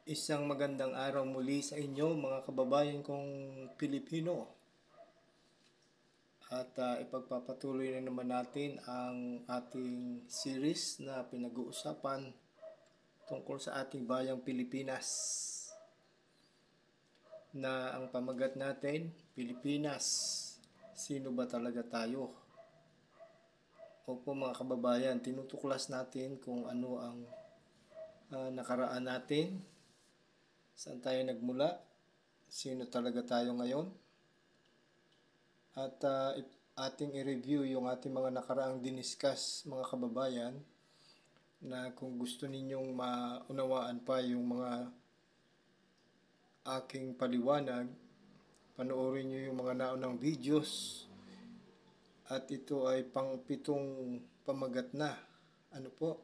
Isang magandang araw muli sa inyo mga kababayan kong Pilipino. At ipagpapatuloy na naman natin ang ating series na pinag-uusapan tungkol sa ating bayang Pilipinas. Na ang pamagat natin, Pilipinas, sino ba talaga tayo? Opo mga kababayan, tinutuklas natin kung ano ang nakaraan natin, saan tayo nagmula, sino talaga tayo ngayon, at ating i-review yung ating mga nakaraang diniscuss mga kababayan, na kung gusto ninyong maunawaan pa yung mga aking paliwanag, panoorin nyo yung mga naunang videos, at ito ay pang-pitong pamagat na. Ano po?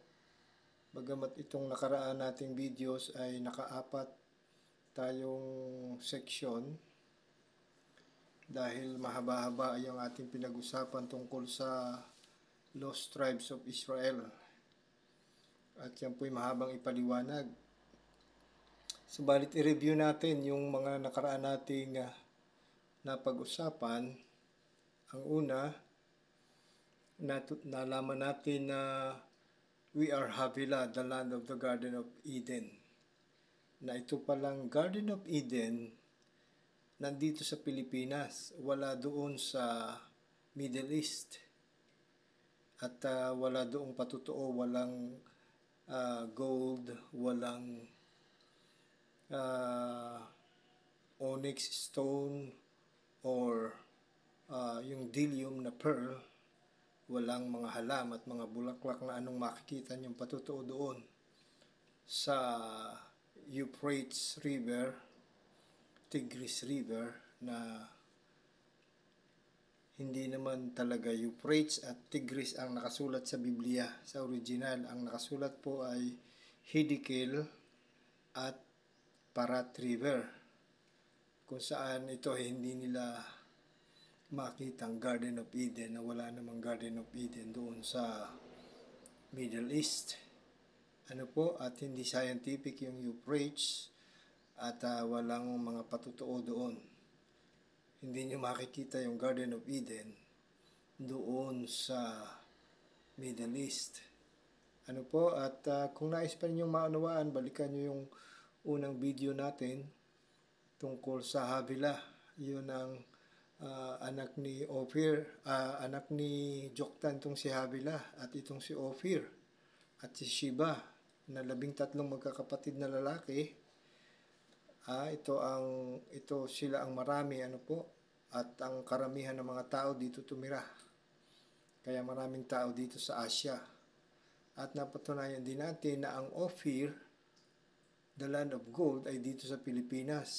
Bagamat itong nakaraan nating videos ay nakaapat tayong section, dahil mahaba-haba ay ang ating pinag-usapan tungkol sa Lost Tribes of Israel. At yan po'y mahabang ipaliwanag. Subalit i-review natin yung mga nakaraan nating napag-usapan. Ang una, nalaman natin na we are Havilah, the land of the Garden of Eden. Na ito palang Garden of Eden nandito sa Pilipinas, wala doon sa Middle East. At wala doong patutuo, walang gold, walang onyx stone or yung dillium na pearl, walang mga halam at mga bulaklak na anong makikita niyong patutuo doon sa Euphrates River, Tigris River, na hindi naman talaga Euphrates at Tigris ang nakasulat sa Biblia. Sa original, ang nakasulat po ay Hiddekel at Parat River, kung saan ito ay hindi nila makita ang Garden of Eden, na wala namang Garden of Eden doon sa Middle East. Ano po, at hindi scientific yung Euphrates, at walang mga patutuo doon. Hindi nyo makikita yung Garden of Eden doon sa Middle East. Ano po, at kung nais pa ninyong maunawaan, balikan nyo yung unang video natin tungkol sa Havilah. Yun ang anak ni Ophir, anak ni Joktan itong si Havilah, at itong si Ophir at si Sheba, na 13 magkakapatid na lalaki. Ito sila ang marami, ano po, at ang karamihan ng mga tao dito tumira. Kaya maraming tao dito sa Asia. At napatunayan din natin na ang Ophir, the land of gold, ay dito sa Pilipinas.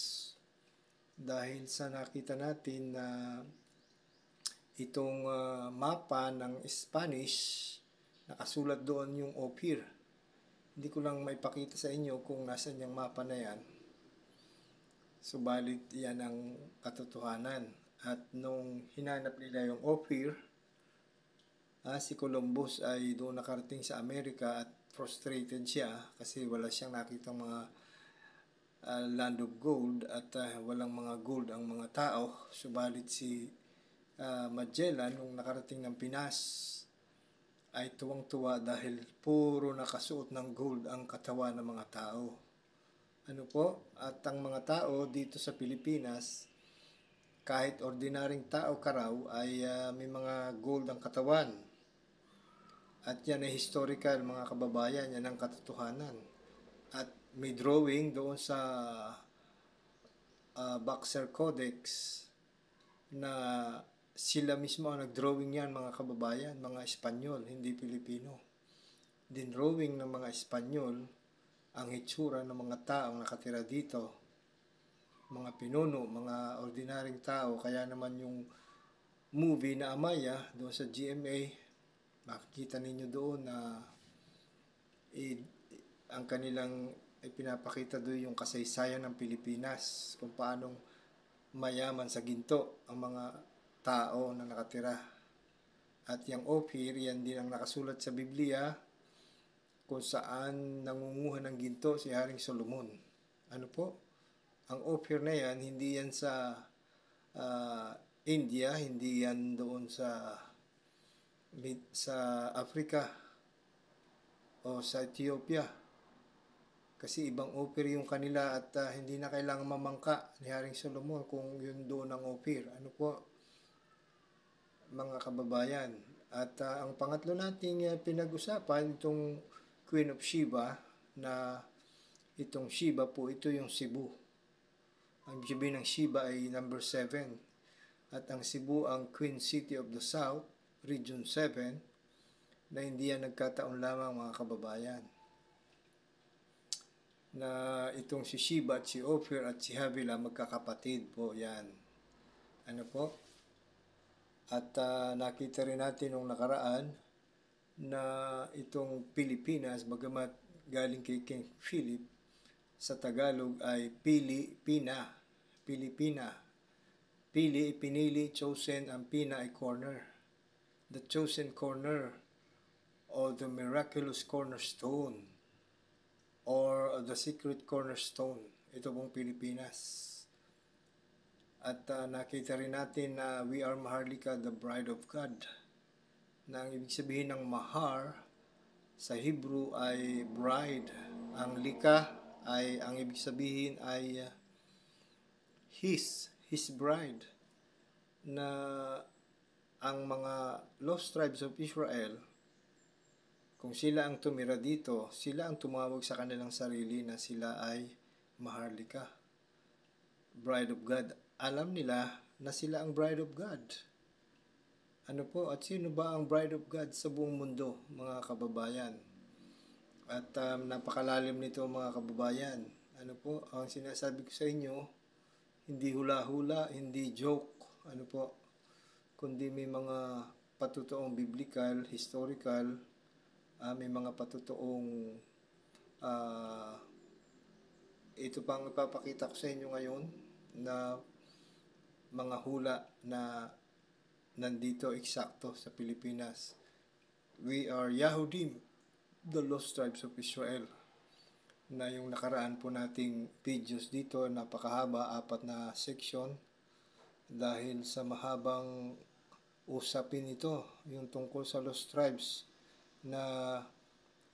Dahil sa nakita natin na itong mapa ng Spanish, nakasulat doon yung Ophir. Hindi ko lang maipakita sa inyo kung nasan yung mapa na yan. Subalit yan ang katotohanan. At nung hinanap nila yung Ophir, si Columbus ay doon nakarating sa Amerika at frustrated siya kasi wala siyang nakitang mga land of gold at walang mga gold ang mga tao. Subalit si Magellan nung nakarating ng Pinas ay tuwang-tuwa dahil puro nakasuot ng gold ang katawan ng mga tao. Ano po? At ang mga tao dito sa Pilipinas, kahit ordinaryong tao ka raw, ay may mga gold ang katawan. At yan ay historical mga kababayan, yan ang katotohanan. At may drawing doon sa Boxer Codex na sila mismo ang nag-drawing yan mga kababayan, mga Espanyol, hindi Pilipino. Din-drawing ng mga Espanyol ang hitsura ng mga taong nakatira dito, mga pinuno, mga ordinaryong tao. Kaya naman yung movie na Amaya doon sa GMA, makikita ninyo doon na ang kanilang pinapakita doon yung kasaysayan ng Pilipinas, kung paanong mayaman sa ginto ang mga tao na nakatira. At yung Ophir, yan din ang nakasulat sa Biblia, kung saan nangunguha ng ginto si Haring Solomon. Ano po? Ang Ophir na yan, hindi yan sa India, hindi yan doon sa Africa o sa Ethiopia. Kasi ibang Ophir yung kanila at hindi na kailangan mamangka ni Haring Solomon kung yun doon ang Ophir. Ano po, mga kababayan. At ang pangatlo nating pinag-usapan, itong Queen of Sheba, na itong Sheba po, ito yung Cebu. Ang sabihin ng Sheba ay number 7. At ang Cebu ang Queen City of the South, Region 7, na hindi yan nagkataon lamang mga kababayan. Na itong si Sheba at si Ophir at si Havilah magkakapatid po yan. Ano po? At nakita rin natin nung nakaraan na itong Pilipinas, bagamat galing kay King Philip, sa Tagalog ay Pili-Pina. Pilipina. Pili, pinili, chosen, ang pina ay corner. The chosen corner or the miraculous cornerstone or the secret cornerstone. Ito pong Pilipinas. At nakita rin natin na we are Maharlika, the bride of God. Na ang ibig sabihin ng mahar sa Hebrew ay bride. Ang lika ay, ang ibig sabihin ay his bride. Na ang mga lost tribes of Israel, kung sila ang tumira dito, sila ang tumawag sa kanilang sarili na sila ay Maharlika, bride of God. Alam nila na sila ang bride of God. Ano po? At sino ba ang bride of God sa buong mundo, mga kababayan? At napakalalim nito mga kababayan. Ano po? Ang sinasabi ko sa inyo, hindi hula-hula, hindi joke. Ano po? Kundi may mga patutuong biblical, historical, may mga patutuong ito pang ipapakita ko sa inyo ngayon na mga hula na nandito eksakto sa Pilipinas. We are Yahudim, the lost tribes of Israel. Na yung nakaraan po nating videos dito, napakahaba, 4 na section. Dahil sa mahabang usapin ito, yung tungkol sa lost tribes, na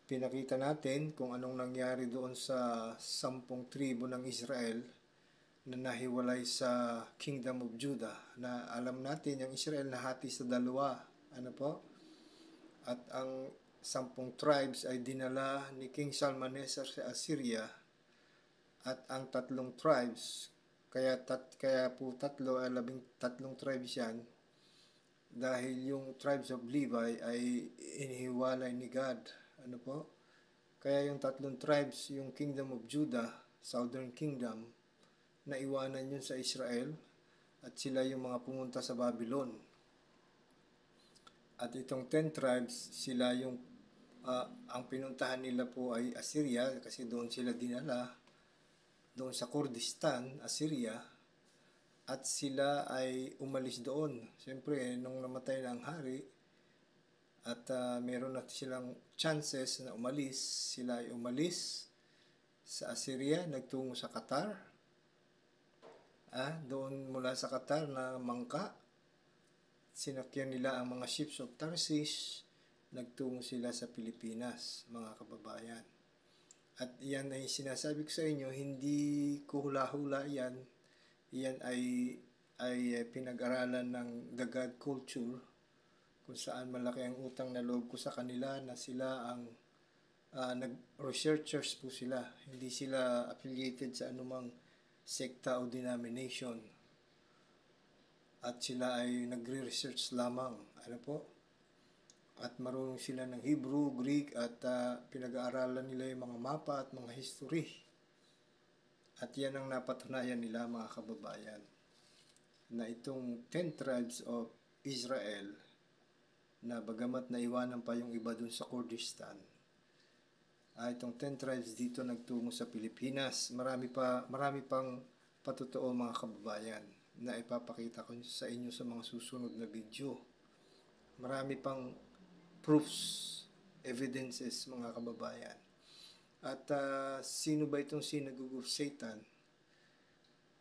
pinakita natin kung anong nangyari doon sa 10 tribo ng Israel na nahiwalay sa Kingdom of Judah, na alam natin yung Israel nahati sa dalawa. Ano po? At ang 10 tribes ay dinala ni King Shalmaneser sa Assyria, at ang 3 tribes, kaya po 3 ay 13 tribes yan, dahil yung tribes of Levi ay inihiwalay ni God. Ano po? Kaya yung 3 tribes, yung Kingdom of Judah, Southern Kingdom, naiwanan yun sa Israel at sila yung mga pumunta sa Babylon. At itong 10 tribes, sila yung ang pinuntahan nila po ay Assyria, kasi doon sila dinala, doon sa Kurdistan, Assyria, at sila ay umalis doon. Siyempre, nung namatay na ang hari, at meron na silang chances na umalis, sila ay umalis sa Assyria, nagtungo sa Qatar. Doon mula sa Qatar na mangka, sinakyan nila ang mga ships of Tarshish, nagtungo sila sa Pilipinas, mga kababayan. At iyan ay sinasabi ko sa inyo, hindi ko hula-hula yan. Iyan ay pinag-aralan ng The God Culture, kung saan malaki ang utang na loob ko sa kanila na sila ang nag-researchers po sila. Hindi sila affiliated sa anumang sekta o denomination. At sila ay nagre-research lamang. Ano po? At marunong sila ng Hebrew, Greek, at pinag-aaralan nila yung mga mapa at mga history. At yan ang napatunayan nila, mga kababayan, na itong 10 tribes of Israel, na bagamat naiwanan pa yung iba dun sa Kurdistan, itong 10 tribes dito nagtungo sa Pilipinas. Marami pang patutuo, mga kababayan, na ipapakita ko sa inyo sa mga susunod na video. Marami pang proofs, evidences, mga kababayan. At sino ba itong synagogue of Satan?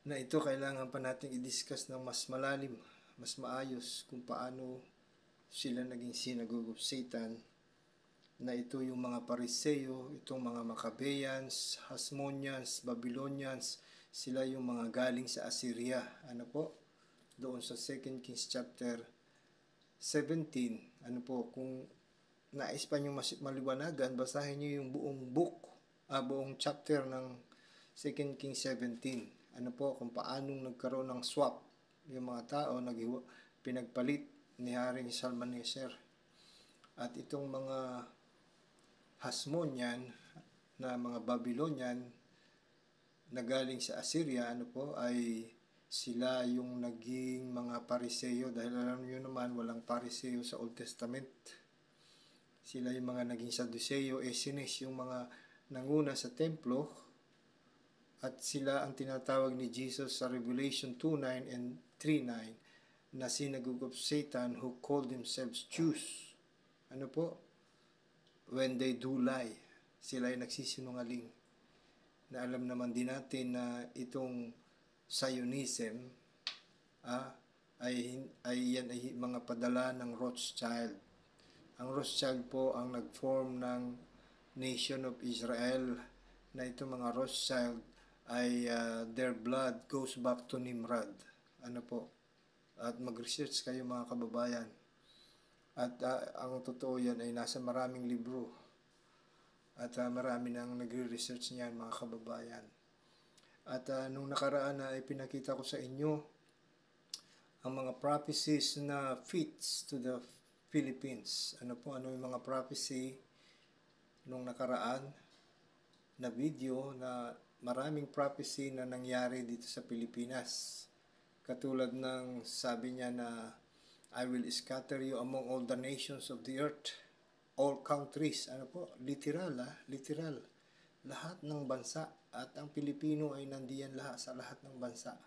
Na ito kailangan pa natin i-discuss ng mas malalim, mas maayos kung paano sila naging synagogue of Satan, na ito yung mga Pariseo, itong mga Maccabeans, Hasmoneans, Babylonians, sila yung mga galing sa Assyria. Ano po? Doon sa 2 Kings chapter 17, ano po, kung nais pa nyo maliwanagan, basahin nyo yung buong chapter ng 2 Kings 17. Ano po, kung paanong nagkaroon ng swap yung mga tao, pinagpalit ni Haring Shalmaneser. At itong mga Hasmonean na mga Babylonian na galing sa Assyria, ano po, ay sila yung naging mga Pariseo, dahil alam niyo naman walang Pariseo sa Old Testament. Sila yung mga naging Sadduceo, Essenes, yung mga nanguna sa templo, at sila ang tinatawag ni Jesus sa Revelation 2:9 and 3:9 na synagogue of Satan who called themselves Jews. Ano po? When they do lie, sila ay nagsisinungaling. Na alam naman din natin na itong Zionism ay mga padala ng Rothschild. Ang Rothschild po ang nag-form ng Nation of Israel, na itong mga Rothschild ay their blood goes back to Nimrod. Ano po? At mag-research kayo mga kababayan. At ang totoo yan ay nasa maraming libro. At marami nang nagre-research niyan mga kababayan. At nung nakaraan na ipinakita ko sa inyo ang mga prophecies na fits to the Philippines. Ano yung mga prophecy nung nakaraan na video, na maraming prophecy na nangyari dito sa Pilipinas. Katulad ng sabi niya na I will scatter you among all the nations of the earth, all countries. Ano po? Literal, literal. Lahat ng bansa. At ang Pilipino ay nandiyan sa lahat ng bansa.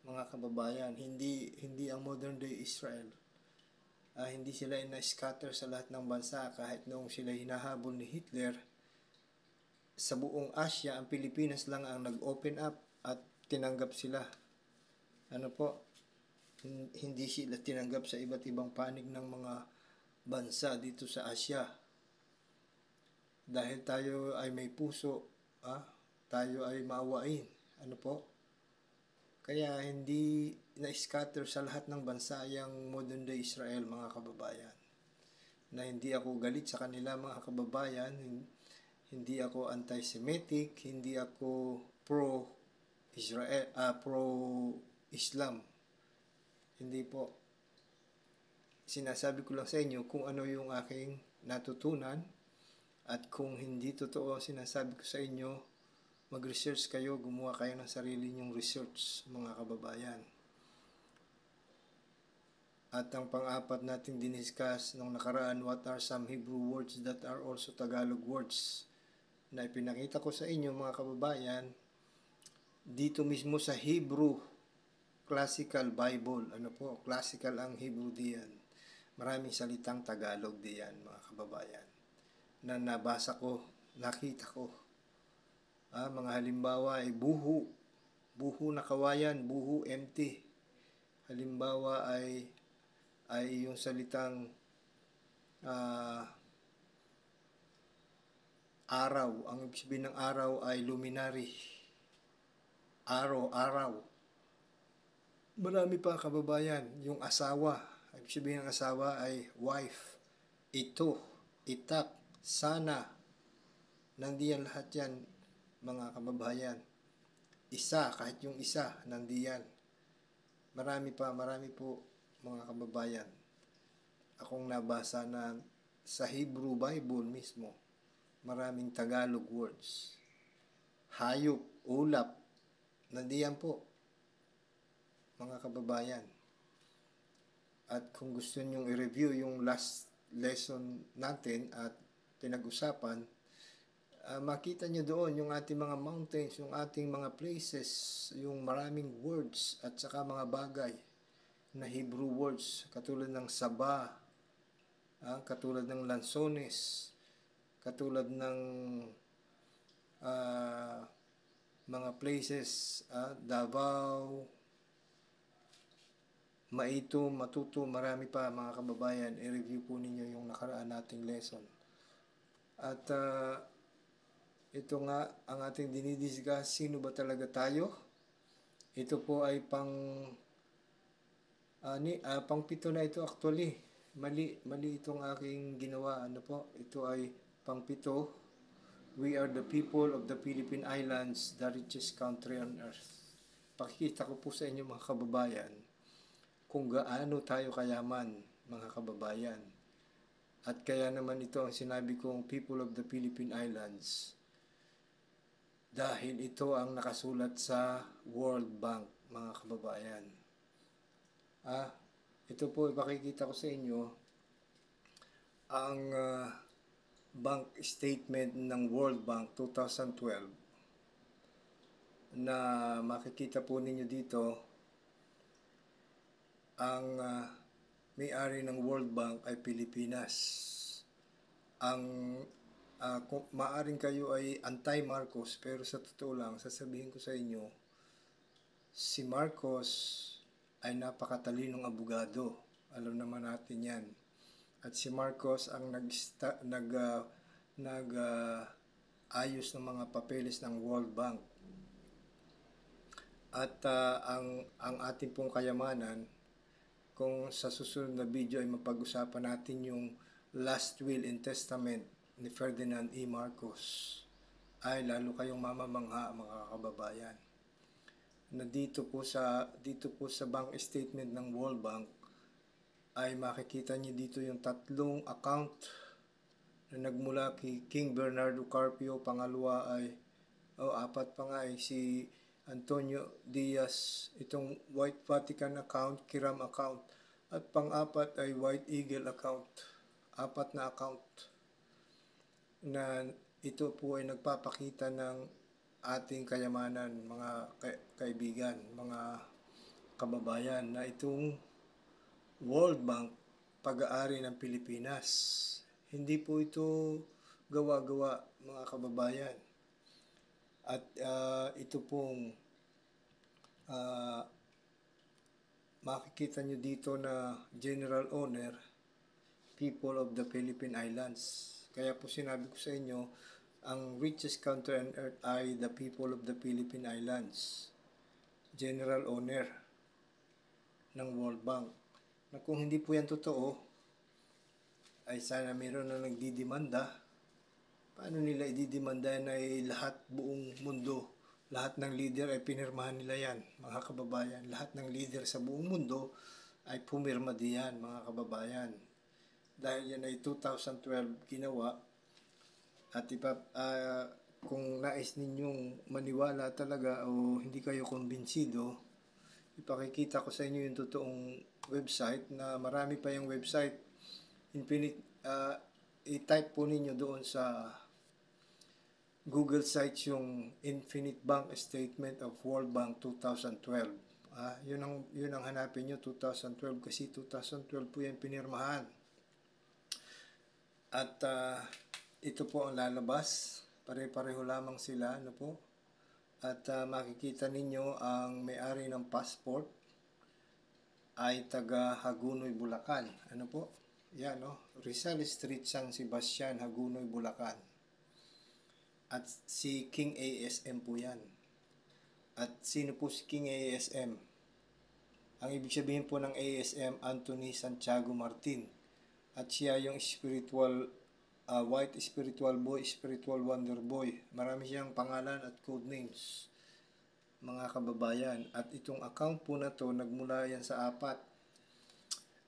Mga kababayan, hindi ang modern day Israel. Hindi sila na-scatter sa lahat ng bansa. Kahit noong sila hinahabol ni Hitler, sa buong Asia, ang Pilipinas lang ang nag-open up at tinanggap sila. Ano po? Hindi sila tinanggap sa iba't ibang panig ng mga bansa dito sa Asia. Dahil tayo ay may puso, tayo ay maawain. Ano po? Kaya hindi na-scatter sa lahat ng bansa yung modern day Israel, mga kababayan. Na hindi ako galit sa kanila, mga kababayan. Hindi ako anti-Semitic, hindi ako pro-Israel, pro-Islam. Hindi po. Sinasabi ko lang sa inyo kung ano yung aking natutunan, at kung hindi totoo sinasabi ko sa inyo, mag-research kayo, gumawa kayo ng sarili nyong research, mga kababayan. At ang pang-apat nating diniscuss nung nakaraan, what are some Hebrew words that are also Tagalog words? Na ipinakita ko sa inyo, mga kababayan, dito mismo sa Hebrew Classical Bible. Ano po? Classical ang Hebrew diyan. Maraming salitang Tagalog diyan, mga kababayan, na nabasa ko, nakita ko. Mga halimbawa ay buhu na kawayan, buhu empty. Halimbawa ay yung salitang araw. Ang ibig sabihin ng araw ay luminary. Araw. Marami pa, kababayan. Yung asawa. Ang ibig sabihin ng asawa ay wife. Ito, itak, sana. Nandiyan lahat yan, mga kababayan. Isa, kahit yung isa, nandiyan. Marami po, mga kababayan. Akong nabasa na sa Hebrew Bible mismo, maraming Tagalog words. Hayop, ulap, nandiyan po, mga kababayan. At kung gusto nyong i-review yung last lesson natin at pinag-usapan, makita nyo doon yung ating mga mountains, yung ating mga places, yung maraming words at saka mga bagay na Hebrew words, katulad ng Saba, katulad ng Lansones, katulad ng mga places, Davao, Maito, Matuto, marami pa mga kababayan. I-review po ninyo yung nakaraan nating lesson. At ito nga ang ating dinidiscuss, sino ba talaga tayo? Ito po ay pang-pito na ito actually. Mali itong aking ginawa. Ito ay pang-pito. We are the people of the Philippine Islands, the richest country on earth. Pakikita ko po sa inyo mga kababayan kung gaano tayo kayaman mga kababayan. At kaya naman ito ang sinabi kong people of the Philippine Islands. Dahil ito ang nakasulat sa World Bank mga kababayan. Ito po ipakikita ko sa inyo ang bank statement ng World Bank 2012 na makikita po ninyo dito ang may-ari ng World Bank ay Pilipinas. Kung maaring kayo ay anti-Marcos, pero sa totoo lang, sasabihin ko sa inyo, si Marcos ay napakatalinong abogado. Alam naman natin yan. At si Marcos ang ayos ng mga papeles ng World Bank. At ang ating pong kayamanan, kung sa susunod na video ay mapag-usapan natin yung last will and testament ni Ferdinand E. Marcos, ay lalo kayong mamamangha mga kababayan. Na dito po sa bank statement ng World Bank ay makikita niyo dito yung tatlong account na nagmula kay King Bernardo Carpio, pangalawa ay apat pa nga ay si Antonio Diaz, itong White Vatican account, Kiram account, at pang-apat ay White Eagle account. Apat na account na ito po ay nagpapakita ng ating kayamanan mga kaibigan, mga kababayan, na itong World Bank pag-aari ng Pilipinas. Hindi po ito gawa-gawa mga kababayan. At ito pong makikita nyo dito na general owner, people of the Philippine Islands. Kaya po sinabi ko sa inyo, ang richest country on earth ay the people of the Philippine Islands. General owner ng World Bank. Na kung hindi po yan totoo, ay sana mayroon na nagdidemanda. Paano nila ididemanda na ay lahat buong mundo, lahat ng leader ay pinirmahan nila yan, mga kababayan. Lahat ng leader sa buong mundo ay pumirma diyan, mga kababayan. Dahil yan ay 2012 ginawa. At kung nais ninyong maniwala talaga o hindi kayo kumbinsido, ipakikita ko sa inyo yung totoong website, na marami pa yung website. I-type po ninyo doon sa Google sites yung Infinite Bank Statement of World Bank 2012. Yun ang hanapin nyo, 2012, kasi 2012 po yan pinirmahan. At ito po ang lalabas. Pare-pareho lamang sila, ano po. At makikita ninyo ang may-ari ng passport ay taga Hagunoy, Bulacan. Ano po? Yan, no? Rizal Street, San Sebastian, Hagunoy, Bulacan. At si King ASM po yan. At sino po si King ASM? Ang ibig sabihin po ng ASM, Anthony Santiago Martin. At siya yung spiritual, white spiritual boy, spiritual wonder boy. Marami siyang pangalan at code names, mga kababayan. At itong account po na to, nagmula yan sa apat.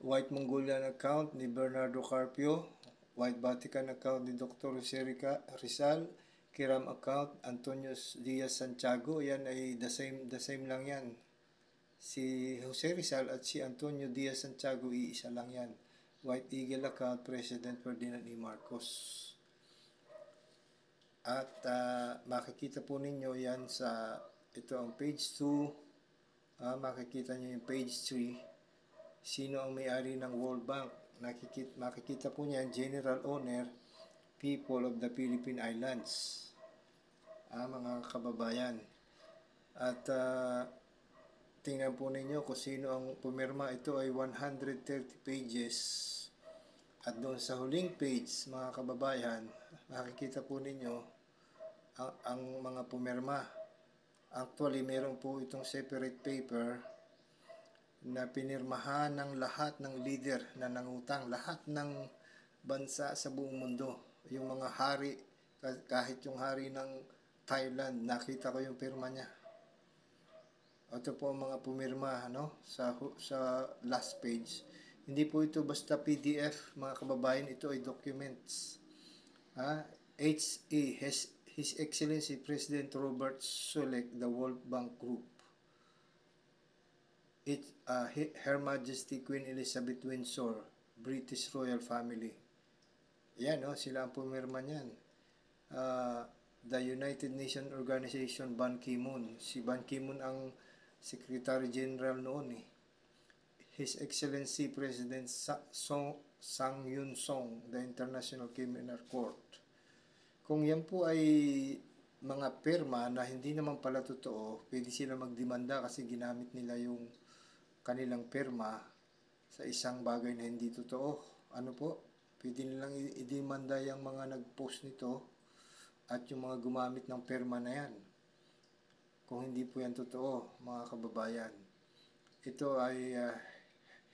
White Mongolian account ni Bernardo Carpio, White Vatican account ni Dr. Jose Rizal, Kiram account Antonio Diaz Santiago. Yan ay the same lang yan. Si Jose Rizal at si Antonio Diaz Santiago, iisa lang yan. White Eagle account, President Ferdinand E. Marcos. At makikita po ninyo yan sa, ito ang page 2, makikita nyo yung page 3, sino ang may-ari ng World Bank. Makikita po niyan, general owner, people of the Philippine Islands. mga kababayan. At tingnan po ninyo kung sino ang pumirma. Ito ay 130 pages. At doon sa huling page, mga kababayan, makikita po ninyo ang mga pumirma. Actually, meron po itong separate paper na pinirmahan ng lahat ng leader na nangutang, lahat ng bansa sa buong mundo. Yung mga hari, kahit yung hari ng Thailand, nakita ko yung pirma niya. Ito po ang mga pumirma sa last page. Hindi po ito basta PDF, mga kababayan, ito ay documents. His Excellency President Robert Sulek, the World Bank Group. Her Majesty Queen Elizabeth Windsor, British Royal Family. Yan, sila ang pumirma niyan. The United Nations Organization, Ban Ki-moon. Si Ban Ki-moon ang Secretary General noon eh. His Excellency President Sang Yun-song, the International Criminal Court. Kung yan po ay mga pirma na hindi naman pala totoo, pwede sila magdemanda kasi ginamit nila yung kanilang pirma sa isang bagay na hindi totoo. Ano po? Pwede nilang idemanda yung mga nag-post nito at yung mga gumamit ng pirma na yan. Kung hindi po yan totoo, mga kababayan. Ito ay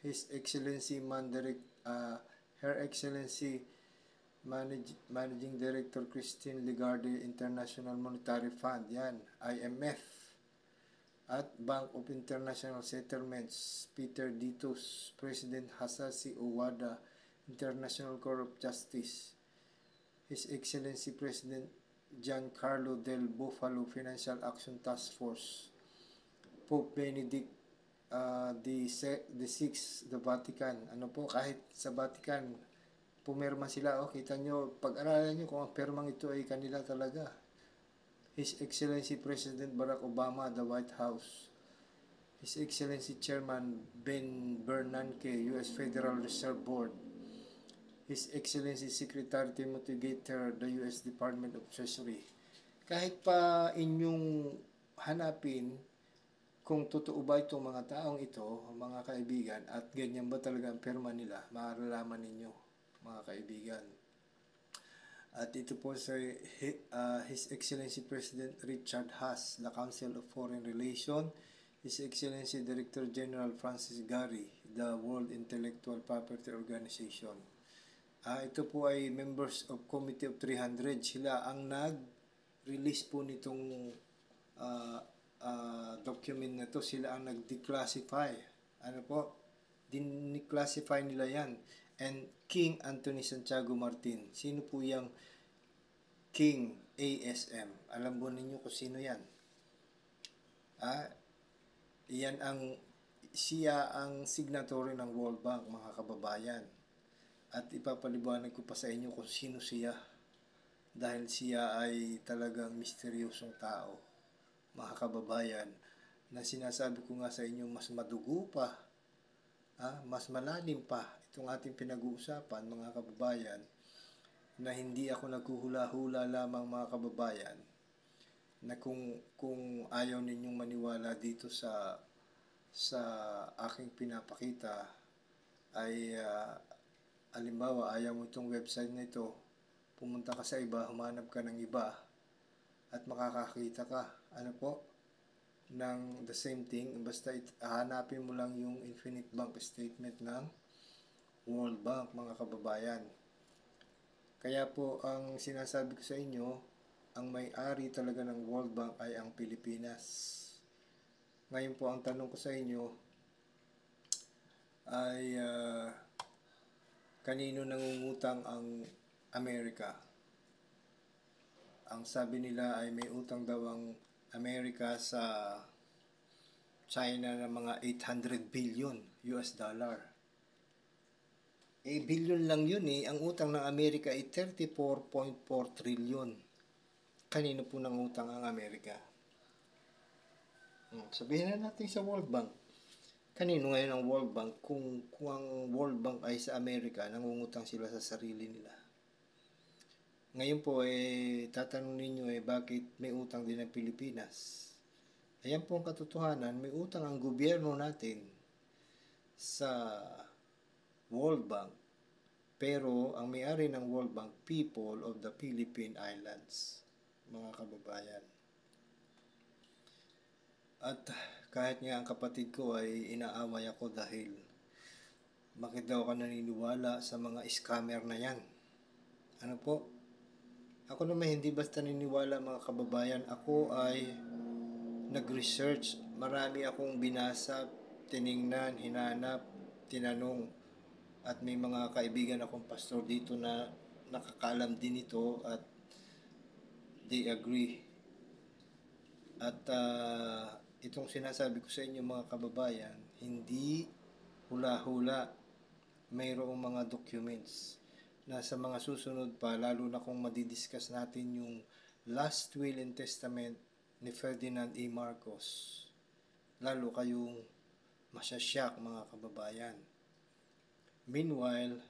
His Excellency Her Excellency Managing Director Christine Lagarde, International Monetary Fund, yan, IMF. At Bank of International Settlements, Peter Ditos, President Hasashi Owada, International Court of Justice, His Excellency President Giancarlo del Buffalo, Financial Action Task Force, Pope Benedict the Sixth, the Vatican. Ano po, kahit sa Vatican, pumirma sila. Kita nyo, pag-aralan nyo kung ang permang ito ay kanila talaga. His Excellency President Barack Obama, the White House. His Excellency Chairman Ben Bernanke, U.S. Federal Reserve Board. His Excellency Secretary Timothy Geithner, the U.S. Department of Treasury. Kahit pa inyong hanapin kung totoo ba itong mga taong ito, mga kaibigan, at ganyan ba talaga ang perma nila, maralaman ninyo, mga kaibigan. At ito po sa His Excellency President Richard Haas, the Council of Foreign Relations, His Excellency Director General Francis Gary, the World Intellectual Property Organization. Ito po ay members of Committee of 300. Sila ang nag-release po nitong document na to. Sila ang nag-declassify. Ano po? Din-classify nila yan. And King Anthony Santiago Martin. Sino po yung King ASM? Alam mo ninyo kung sino yan? Siya ang signatory ng World Bank, mga kababayan. At ipapaliwanag ko pa sa inyo kung sino siya. Dahil siya ay talagang misteryosong tao, mga kababayan, na sinasabi ko nga sa inyo, mas madugo pa, mas malalim pa itong ating pinag-uusapan, mga kababayan, na hindi ako naghuhula-hula lamang, mga kababayan, na kung ayaw ninyong maniwala dito sa aking pinapakita ay halimbawa ayaw mo itong website na ito, pumunta ka sa iba, humanap ka ng iba at makakakita ka ng the same thing. Basta hanapin mo lang yung Infinite Bank Statement ng World Bank, mga kababayan. Kaya po ang sinasabi ko sa inyo, ang may-ari talaga ng World Bank ay ang Pilipinas. Ngayon po ang tanong ko sa inyo ay kanino nangungutang ang Amerika? Ang sabi nila ay may utang daw ang Amerika sa China ng mga 800 billion US dollar. Billion lang yun eh. Ang utang ng Amerika ay 34.4 trillion. Kanino po nangutang ang Amerika? Sabihin na natin sa World Bank. Kanino ngayon ang World Bank kung ang World Bank ay sa Amerika, nangungutang sila sa sarili nila? Ngayon po, tatanong ninyo bakit may utang din ang Pilipinas? Ayan po ang katotohanan, may utang ang gobyerno natin sa World Bank. Pero ang may-ari ng World Bank, people of the Philippine Islands, mga kababayan. At kahit nga ang kapatid ko ay inaaway ako dahil bakit daw ako naniniwala sa mga scammer na yan? Ano po? Ako naman hindi basta naniniwala mga kababayan. Ako ay nag-research. Marami akong binasa, tiningnan, hinanap, tinanong. At may mga kaibigan akong pastor dito na nakakaalam din ito at they agree. At itong sinasabi ko sa inyo mga kababayan, hindi hula-hula, mayroong mga documents na sa mga susunod pa, lalo na kung madidiscuss natin yung last will and testament ni Ferdinand E. Marcos, lalo kayong masyasyak mga kababayan. Meanwhile,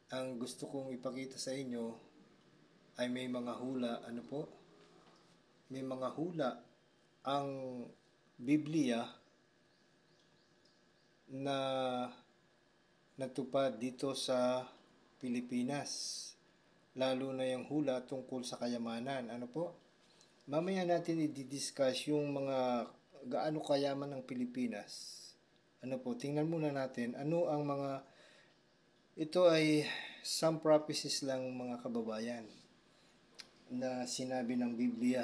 ang gusto kong ipakita sa inyo ay may mga hula, ano po? May mga hula ang Biblia na natupad dito sa Pilipinas. Lalo na yung hula tungkol sa kayamanan. Ano po? Mamaya natin i-discuss yung mga gaano kayaman ng Pilipinas. Ano po? Tingnan muna natin ano ang mga ito ay some prophecies lang mga kababayan na sinabi ng Biblia.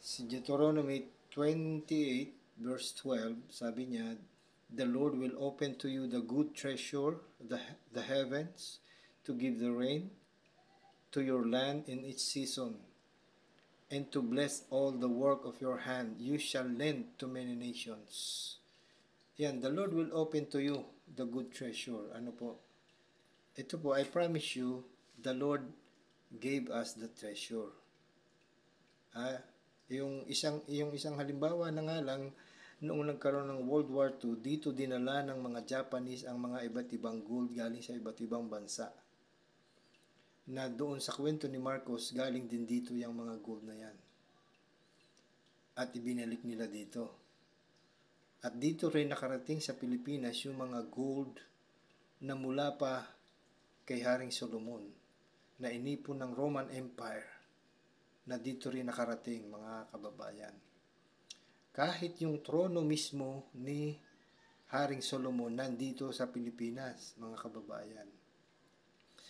Si Deuteronomy 28 verse 12, sabi niya, the Lord will open to you the good treasure, the heavens, to give the rain to your land in its season, and to bless all the work of your hand. You shall lend to many nations. Yan, the Lord will open to you the good treasure. Ano po? Ito po, I promise you, the Lord gave us the treasure. Yung isang halimbawa na nga lang, noong nagkaroon ng World War II, dito dinala ng mga Japanese ang mga iba't ibang gold galing sa iba't ibang bansa. Na doon sa kwento ni Marcos, galing din dito yung mga gold na yan. At ibinalik nila dito. At dito rin nakarating sa Pilipinas yung mga gold na mula pa kay Haring Solomon, na inipon ng Roman Empire, na dito rin nakarating mga kababayan. Kahit yung trono mismo ni Haring Solomon nandito sa Pilipinas, mga kababayan.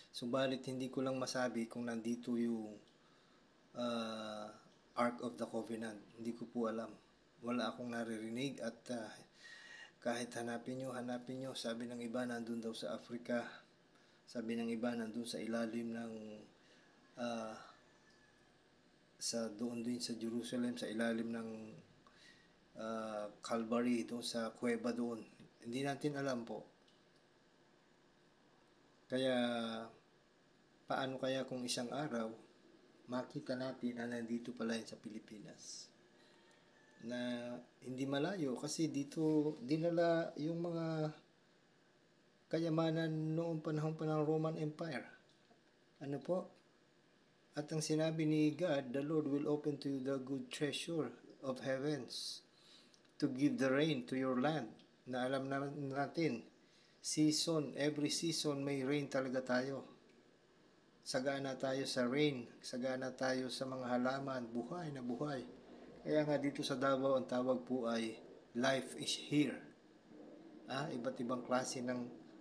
Subalit hindi ko lang masabi kung nandito yung Ark of the Covenant. Hindi ko po alam. Wala akong naririnig at kahit hanapin nyo, sabi ng iba nandun daw sa Africa, sabi ng iba nandun sa ilalim ng doon din sa Jerusalem, sa ilalim ng Calvary, doon sa kuweba doon. Hindi natin alam po. Kaya, paano kaya kung isang araw, makita natin na nandito pala yun sa Pilipinas? Na hindi malayo kasi dito dinala yung mga kayamanan noong panahon pa ng Roman Empire. Ano po? At ang sinabi ni God, the Lord will open to you the good treasure of heavens to give the rain to your land. Na alam natin, every season may rain talaga tayo. Sagana tayo sa rain, sagana tayo sa mga halaman, buhay na buhay. Kaya nga dito sa Davao, ang tawag po ay life is here. Iba't ibang klase ng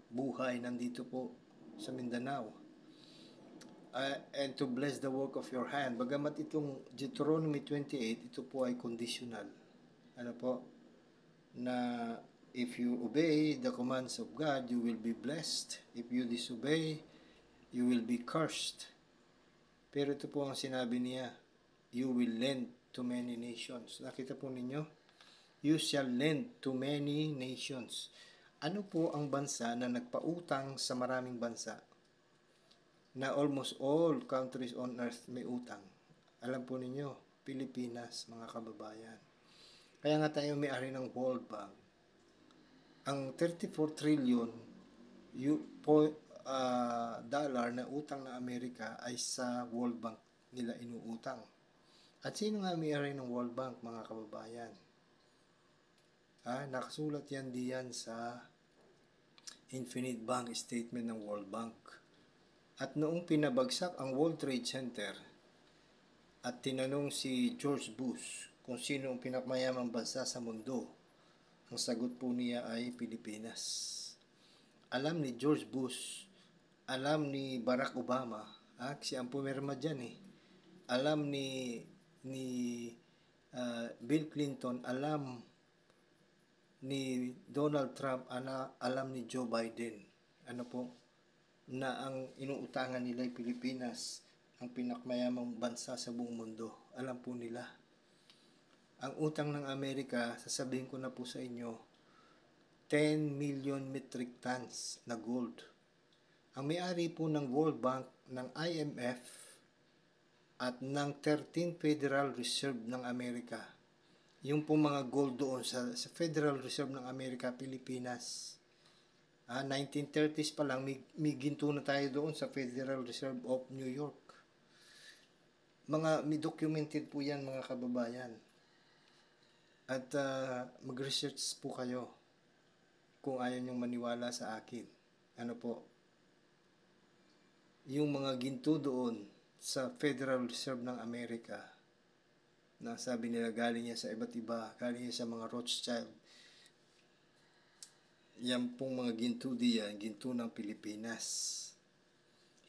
buhay nandito po sa Mindanao. And to bless the work of your hand. Bagamat itong Deuteronomy 28, ito po ay conditional. Ano po? Na if you obey the commands of God, you will be blessed. If you disobey, you will be cursed. Pero ito po ang sinabi niya, you will lend to many nations. Nakita po ninyo? You shall lend to many nations. Ano po ang bansa na nagpautang sa maraming bansa? Na almost all countries on earth may utang. Alam po ninyo, Pilipinas, mga kababayan. Kaya nga tayo may-ari ng World Bank. Ang 34 trillion dollar na utang ng Amerika ay sa World Bank nila inuutang. At sino nga may-ari ng World Bank, mga kababayan? Nakasulat yan diyan sa Infinite Bank Statement ng World Bank. At noong pinabagsak ang World Trade Center at tinanong si George Bush kung sino ang pinakamayamang bansa sa mundo, ang sagot po niya ay Pilipinas. Alam ni George Bush, alam ni Barack Obama, kasi ang pumirma dyan alam ni Bill Clinton, alam ni Donald Trump, alam ni Joe Biden, na ang inuutangan nila ay Pilipinas, ang pinakamayamang bansa sa buong mundo. Alam po nila. Ang utang ng Amerika, sasabihin ko na po sa inyo, 10 million metric tons na gold. Ang may-ari po ng World Bank, ng IMF, at ng 13th Federal Reserve ng Amerika. Yung po mga gold doon sa Federal Reserve ng Amerika, Pilipinas. 1930s pa lang, may ginto na tayo doon sa Federal Reserve of New York. May documented po yan, mga kababayan. At mag-research po kayo kung ayaw niyong maniwala sa akin. Yung mga ginto doon sa Federal Reserve ng Amerika, na sabi nila galing niya sa iba't iba, galing niya sa mga Rothschild. Yan pong mga ginto diyan, ginto ng Pilipinas.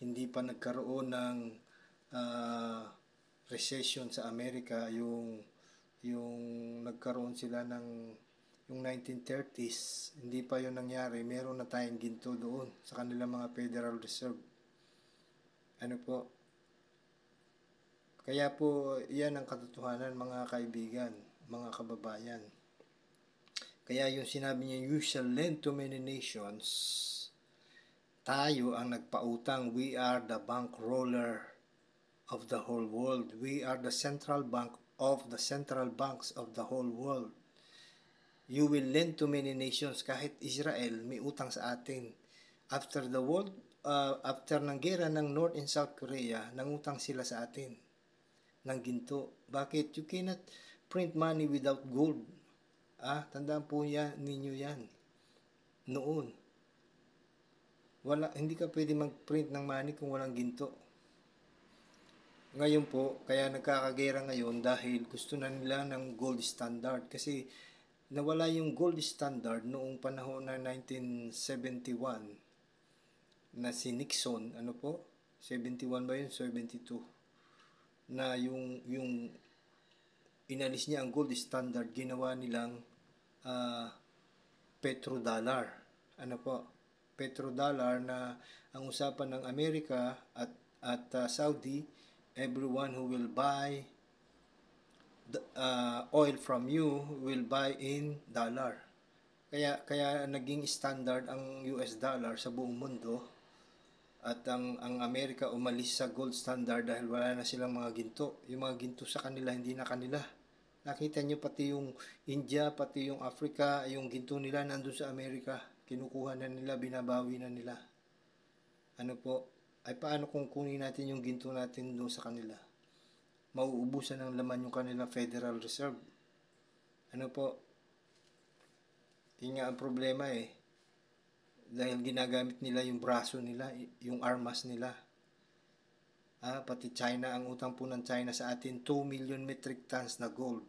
Hindi pa nagkaroon ng recession sa Amerika, yung nagkaroon sila ng yung 1930s, hindi pa yon nangyari. Meron na tayong ginto doon sa kanilang mga Federal Reserve. Kaya po, yan ang katotohanan, mga kaibigan, mga kababayan. Kaya yung sinabi niya, you shall lend to many nations. Tayo ang nagpautang. We are the bankroller of the whole world. We are the central bank of the central banks of the whole world. You will lend to many nations. Kahit Israel, may utang sa atin. After ng gera ng North and South Korea, nangutang sila sa atin ng ginto. Bakit? You cannot print money without gold. Tandaan po ninyo yan. Noon. Hindi ka pwede mag-print ng money kung walang ginto. Ngayon po, kaya nagkakagera ngayon dahil gusto na nila ng gold standard. Kasi nawala yung gold standard noong panahon na 1971 na si Nixon, 71 ba yun? 72. Na yung inalis niya ang gold standard, ginawa nilang petrodollar. Petrodollar na ang usapan ng Amerika at Saudi, everyone who will buy oil from you will buy in dollar. Kaya naging standard ang US dollar sa buong mundo, at ang Amerika umalis sa gold standard dahil wala na silang mga ginto. Yung mga ginto sa kanila, hindi na kanila. Nakita nyo pati yung India, pati yung Africa, yung ginto nila nandun sa Amerika. Kinukuha na nila, binabawi na nila. Ay paano kung kunin natin yung ginto natin doon sa kanila? Mauubusan ng laman yung kanila Federal Reserve. Yun nga ang problema dahil ginagamit nila yung braso nila, yung armas nila. Pati China, ang utang po ng China sa atin, 2 million metric tons na gold.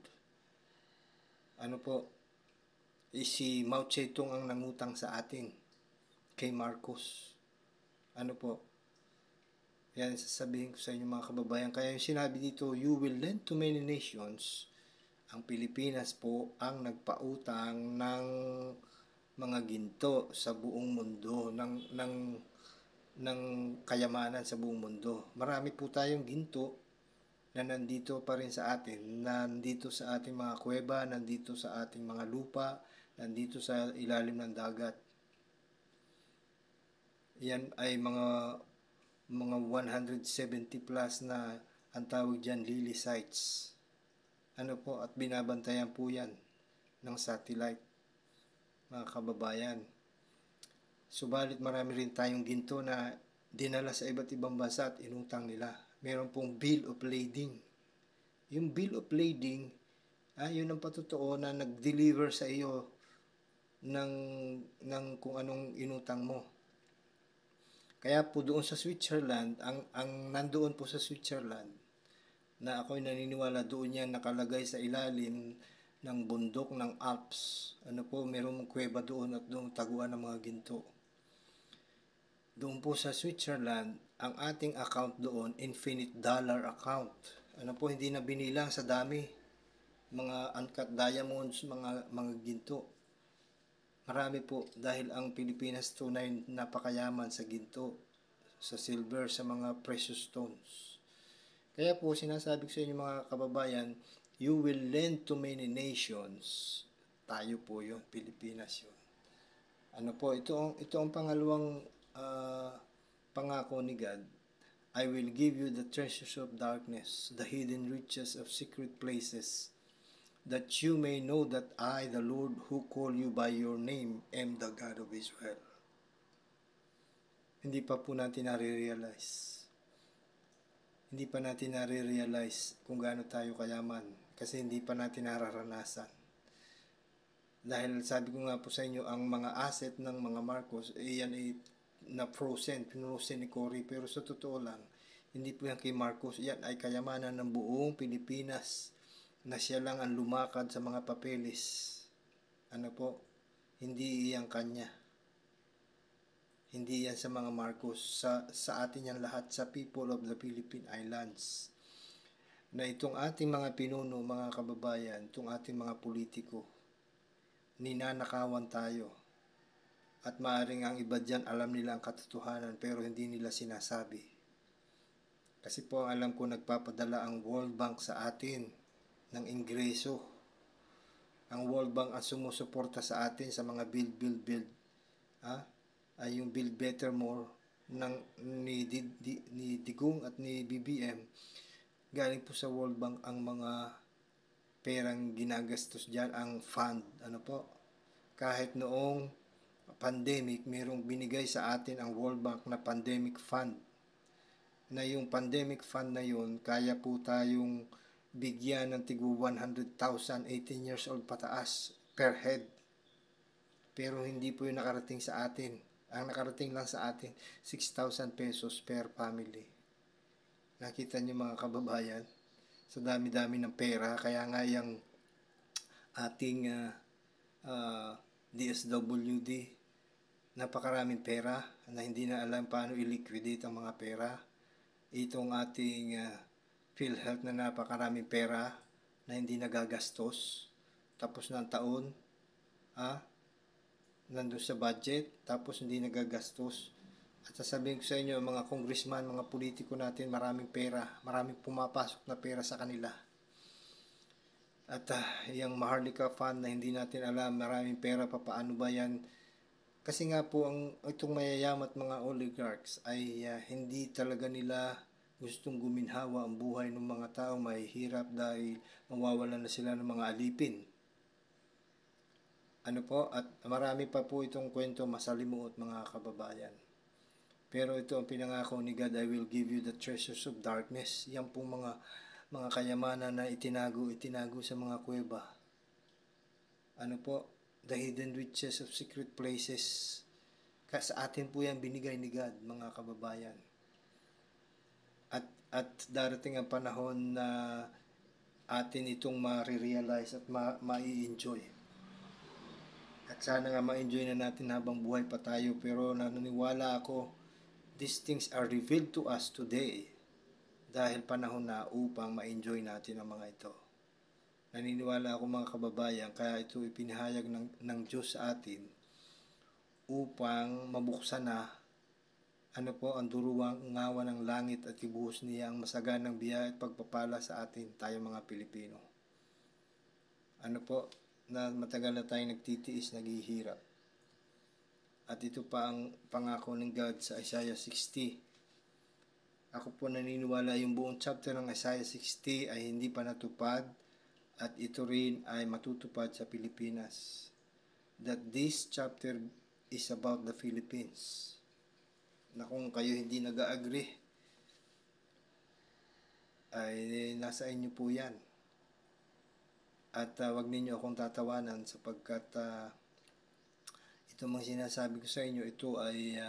Si Mao Zedong ang nangutang sa atin, kay Marcos. Yan, sasabihin ko sa inyo, mga kababayan. Kaya yung sinabi dito, you will lend to many nations. Ang Pilipinas po ang nagpautang ng mga ginto sa buong mundo, ng kayamanan sa buong mundo. Marami po tayong ginto na nandito pa rin sa atin, nandito sa ating mga kuweba, nandito sa ating mga lupa, nandito sa ilalim ng dagat. Yan ay mga 170 plus na ang tawag dyan, lily sites. At binabantayan po yan ng satellite, mga kababayan. Subalit marami rin tayong ginto na dinala sa iba't ibang bansa at inutang nila. Meron pong bill of lading. Yung bill of lading, yun ang patotoo na nag-deliver sa iyo ng, ng kung anong inutang mo. Kaya po doon sa Switzerland, ang nandoon po sa Switzerland, na ako'y naniniwala doon yan nakalagay sa ilalim ng bundok ng Alps. Ano po, mayroong kuweba doon at doon taguan ng mga ginto. Doon po sa Switzerland, ang ating account doon, infinite dollar account. Ano po, hindi na binilang sa dami. Mga uncut diamonds, mga ginto. Marami po dahil ang Pilipinas tunay napakayaman sa ginto, sa silver, sa mga precious stones. Kaya po sinasabi ko sa inyo mga kababayan, you will lend to many nations. Tayo po yun, Pilipinas yun. Ano po, ito ang pangalawang pangako ni God. I will give you the treasures of darkness, the hidden riches of secret places, that you may know that I, the Lord, who call you by your name, am the God of Israel. Hindi pa po natin nare-realize. Hindi pa natin nare-realize kung gaano tayo kayaman kasi hindi pa natin nararanasan. Dahil sabi ko nga po sa inyo, ang mga asset ng mga Marcos, yan ay na frozen ni Cory, pero sa totoo lang, hindi po yan kay Marcos, yan ay kayamanan ng buong Pilipinas na siya lang ang lumakad sa mga papeles. Ano po, hindi yan kanya. Hindi yan sa mga Marcos, sa atin yan lahat, sa people of the Philippine Islands. Na itong ating mga pinuno, mga kababayan, itong ating mga politiko, ninanakawan tayo. At maaaring ang iba dyan alam nila ang katotohanan pero hindi nila sinasabi. Kasi po ang alam ko nagpapadala ang World Bank sa atin ng ingreso. Ang World Bank ang sumusuporta sa atin sa mga build. Ay yung Build Better More ni Digong at ni BBM. Galing po sa World Bank ang mga perang ginagastos dyan, ang fund. Ano po? Kahit noong pandemic, mayroong binigay sa atin ang World Bank na pandemic fund. Na yung pandemic fund na yun, kaya po tayong bigyan ng tigo 100,000, 18 years old pataas per head. Pero hindi po yung nakarating sa atin. Ang nakarating lang sa atin, 6,000 pesos per family. Nakita niyo mga kababayan, sa dami-dami ng pera, kaya nga yung ating DSWD, napakaraming pera na hindi na alam paano i-liquidate ang mga pera. Itong ating PhilHealth na napakaraming pera na hindi nagagastos. Tapos ng taon, nandun sa budget, tapos hindi nagagastos. At sasabihin ko sa inyo, mga congressman, mga politiko natin, maraming pera, maraming pumapasok na pera sa kanila. At yung Maharlika Fund na hindi natin alam, maraming pera pa, paano ba yan? Kasi nga po, itong mayayamat mga oligarchs ay hindi talaga nila gustong guminhawa ang buhay ng mga tao mahihirap dahil mawawalan na sila ng mga alipin. Ano po, at marami pa po itong kwento masalimuot mga kababayan. Pero ito ang pinangako ni God, I will give you the treasures of darkness. Yan po mga kayamanan na itinago sa mga kuweba. Ano po, the hidden riches of secret places. Sa atin po yan binigay ni God, mga kababayan. At darating ang panahon na atin itong ma-realize at ma-enjoy. At sana nga ma-enjoy na natin habang buhay pa tayo. Pero naniniwala ako, these things are revealed to us today dahil panahon na upang ma-enjoy natin ang mga ito. Naniniwala ako mga kababayan, kaya ito ipinahayag ng Diyos sa atin upang mabuksan na ang duruwang ngawa ng langit at ibuhos niya ang masaganang biyaya at pagpapala sa atin, tayo mga Pilipino. Na matagal na tayong nagtitiis, naghihirap. At ito pa ang pangako ng God sa Isaiah 60. Ako po naniniwala yung buong chapter ng Isaiah 60 ay hindi pa natupad at ito rin ay matutupad sa Pilipinas. That this chapter is about the Philippines. Na kung kayo hindi nag-agree, ay nasa inyo po yan. At wag ninyo akong tatawanan sapagkat ito mga sinasabi ko sa inyo, ito ay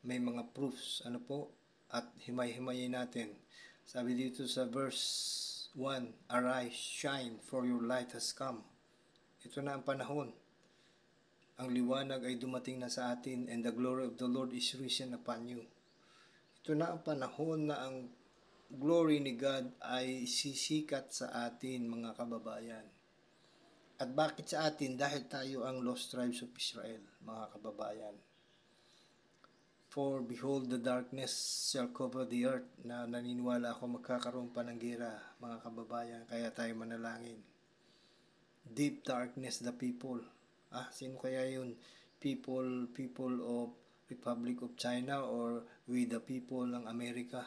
may mga proofs, at himay-himayin natin. Sabi dito sa verse 1, Arise, shine, for your light has come. Ito na ang panahon. Ang liwanag ay dumating na sa atin, and the glory of the Lord is risen upon you. Ito na ang panahon na ang glory ni God ay sisikat sa atin, mga kababayan. At bakit sa atin? Dahil tayo ang lost tribes of Israel, mga kababayan. For behold, the darkness shall cover the earth, na naniniwala ako magkakaroon pa ng gera, mga kababayan, kaya tayo manalangin. Deep darkness the people. Sino kaya yun? People of Republic of China or we the people ng Amerika,